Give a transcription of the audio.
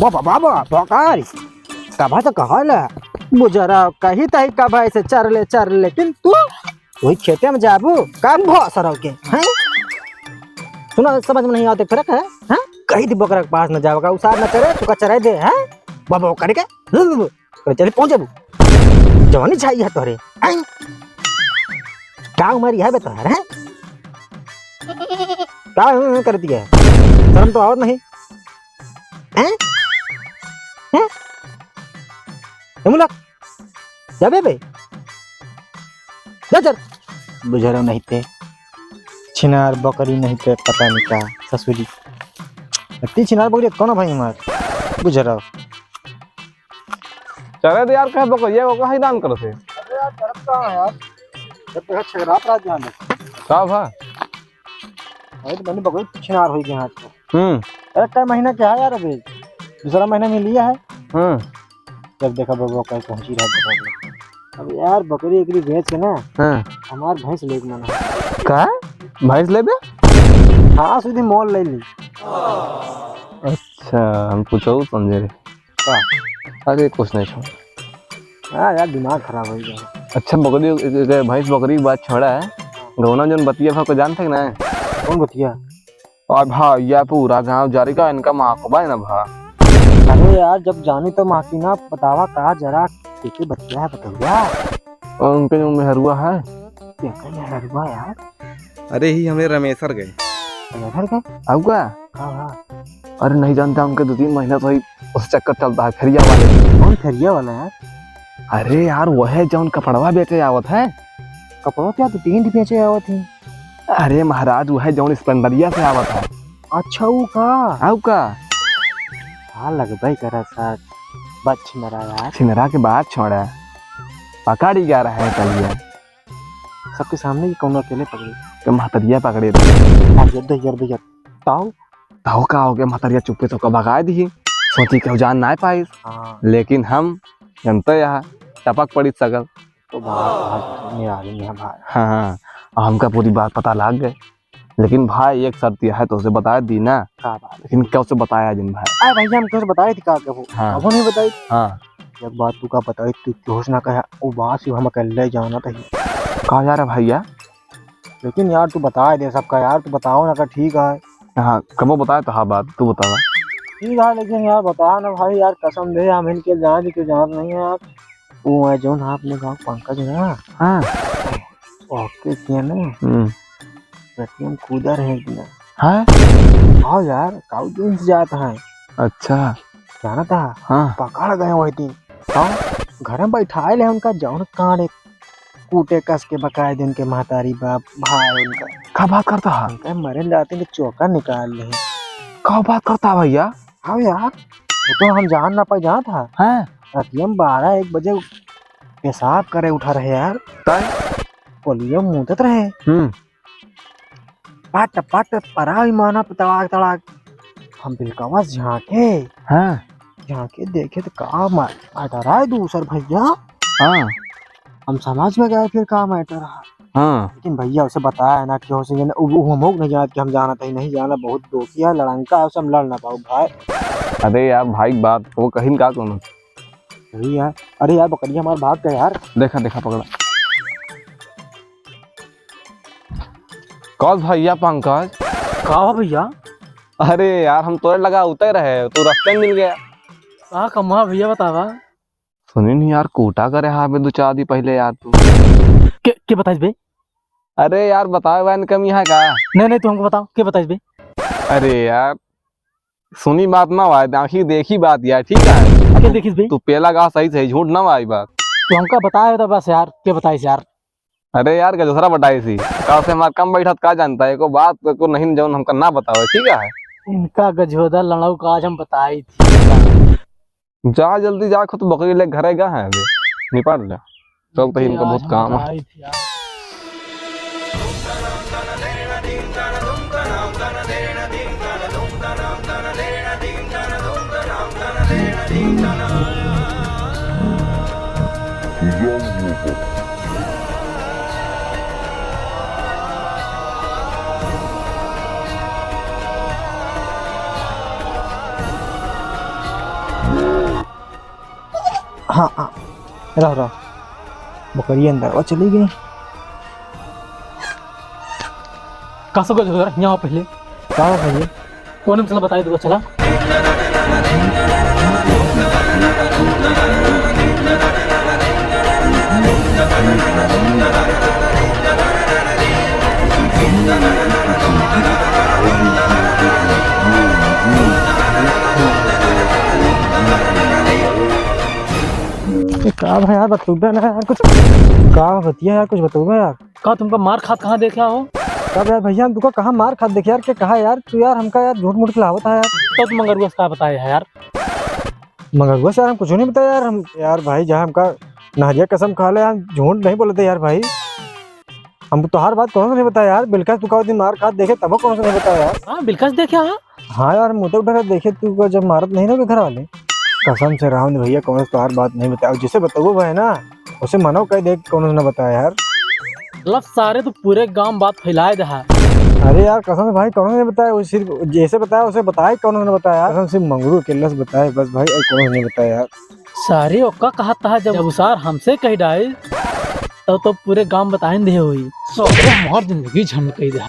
बाबा बकार कभा तो कहला बुजरा कही तही कभा ऐसे चर ले लेकिन तू वही खेते में जाबू काम भसरव के हैं सुना समझ में नहीं आते फर्क है हैं कहीं थी बकरा के पास न जाओगा उसार न करे तू का चराई दे हैं बाबा करे के चले पहुंचे जवानी चाहिए है तोरे हैं क्या उम्र है बता है क्या कर दिया शर्म तो और नहीं हैं मुलक जाबे बे जर बुझारो नहीं थे छिनार बकरी नहीं थे पता नहीं क्या ससुरी इतनी छिनार बकरी कौन भाई हमार बुझारो चले यार कह बकरिया को कहीं दान करते अरे यार तरफ कहां है यार जब तक छगरात रात जान का भा अरे तो मैंने बकरी छिनार होई के हाथ को अरे क्या महीना क्या है यार अभी दूसरा महीना में लिया है जब देखा बबुआ कैसे पहुंची रहा अब यार बकरी एकरी बेच के ना हमार भैंस लेके मना का भैंस लेबे हां सीधी मोल ले ली अच्छा हम पूछो समझे रे का अरे कुछ नहीं छोड़ हां यार दिमाग खराब हो गया अच्छा बकरी भैंस बकरी की बात छोड़ा है गौना जन बतिया भा को जानते ना कौन बतिया और भा या पूरा गांव जारी का इनका माखबा है ना भा अरे यार जब जानी तो माकी ना बतावा कहा जरा के बतिया है बताइया और उनके जो मेहरुआ है क्या मेहरुआ यार अरे ही हमें रमेशर गए घर का आपका हां अरे नहीं जानता उनके 2-3 महीना तो ही उस चक्कर चलता है फेरिया वाले कौन फेरिया वाला है अरे यार वो है जो कपड़वा बेचे आवत है कपड़ों क्या तो 3 बेचे आवत है अरे महाराज वो है जो स्प्लेंडरिया से आवत है अच्छा वो का आपका हाँ लगभग करा सर बच मरा यार छिनरा के बाद छोड़ा पकड़ ही जा रहा है कलिया सबके सामने ही कौन अकेले पकड़े तो महतरिया पकड़े यार ताऊ ताऊ का हो गया महतरिया चुप्पे तो भगा दी सोची के जान ना पाई लेकिन हम जनते यहाँ टपक पड़ी सगल तो भाई हाँ हमका पूरी बात पता लग गए लेकिन भाई एक शर्त है तो उसे बताया दी ना लेकिन क्या उसे बताया जिन भाई भैया हम कैसे बताए थे का हाँ वो नहीं बताई हाँ जब बात तू का बताई तू घोषणा कहा वो बात से हम अकेले जाना था कहा जा रहा भैया लेकिन यार तू बता दे सबका यार तू बताओ ना का ठीक है हाँ कब बताया तो हाँ बात तू बतावा ठीक है लेकिन यार बता ना भाई यार कसम दे हम इनके जान की जान नहीं है यार वो है जो ना अपने गाँव पंकज ना हाँ ओके किया ना हम कूदा रहे ना हाँ यार काउ दिन से जाता है अच्छा जाना था हाँ पकड़ गए वही दिन हाँ घर में बैठाए ले उनका जौन कांड कूटे कस के बकाए दिन के महतारी बाप भाई उनका क्या बात करता है उनका मरे जाते हैं चौका निकाल ले क्या बात करता है भैया हाँ यार वो तो हम जान ना पाए जहाँ था हाँ रातियम 12-1 बजे पेशाब करे उठा रहे यार पोलियो मुँहत रहे पाट पाट पराई माना तड़ाक तड़ाक हम बिलकवा झांके हाँ झांके देखे तो का मैटर है दूसर भैया हाँ हम समझ में गए फिर का मैटर है हाँ लेकिन भैया उसे बताया ना कि उसे हम नहीं जानते कि हम जाना था नहीं जाना बहुत दोखिया लड़ंका है उसे हम लड़ ना पाओ भाई अरे यार भाई बात वो कहीं का कौन यार अरे यार बकरिया हमारे भाग गए यार देखा देखा पकड़ा कौन भैया पंकज कहा भैया अरे यार हम तोड़े लगा उतर रहे तो रास्ते में मिल गया कहा कमा भैया बतावा सुनी नहीं यार कोटा करे हाँ में 2-4 दिन पहले यार तू के बताइस बे अरे यार बताओ वैन कमी है का नहीं तू हमको बताओ के बताइस बे अरे यार सुनी बात ना भाई आखिर देखी बात यार ठीक है के देखिस बे तू पेला का सही झूठ ना भाई बात तू हमका बताया था बस यार के बताइस यार अरे यार का दूसरा बताई सी का से हमारा कम बैठा का जानता है को बात को नहीं जौन हमका ना बताओ ठीक है इनका गजोदा लड़ाऊ का आज हम बताई थी जा जल्दी जा खुद बकरी ले घर गया है अभी निपट ले चल तो इनका बहुत काम है हाँ हाँ रहो बकरी अंदर वो चली गई। कसो को जरा यहाँ पहले क्या हुआ भैया? कौन चला बताई दो चला। क्या भाई यार बतूबे ना यार कुछ क्या बतिया यार कुछ बतूबे यार। का तुमका मार खात कहाँ देखा हो? कब यार भैया हम तुमको कहाँ मार खा देखे यार क्या कहा यार तू यार हमका यार झूठ मूठ खिलावत है यार। तो तुम मंगरुआ से का बताया है यार? मगर बस यार हम कुछ नहीं बताया यार हम यार भाई जहाँ हमका नहरिया कसम खा ले हम झूठ नहीं बोलते यार भाई। हम तो हर बात कौन सा नहीं बताया यार बिल्कुल तू का दिन मार खा देखे तब कौन सा नहीं बताया यार। हाँ बिल्कुल देखा हाँ। हाँ यार मुँह उठा कर देखे तू को जब मारत नहीं ना घर वाले कसम से राहुल भैया कौन सा तो हर बात नहीं बताया जिसे बताओ भाई ना उसे मनो कह देख कौन सा ना बताया यार। मतलब सारे तो पूरे गांव बात फैलाए दे है। अरे यार कसम से भाई कौन सा नहीं बताया वो सिर्फ जैसे बताया उसे बताया कौन सा ने बताया कसम से मंगरू अकेला से बताया बस भाई और कौन सा नहीं बताया यार। सारे ओका कहा था जब उसार हमसे कह डाले तो पूरे गांव बताए दे हुई। तो मोहर जिंदगी झंड कही दे।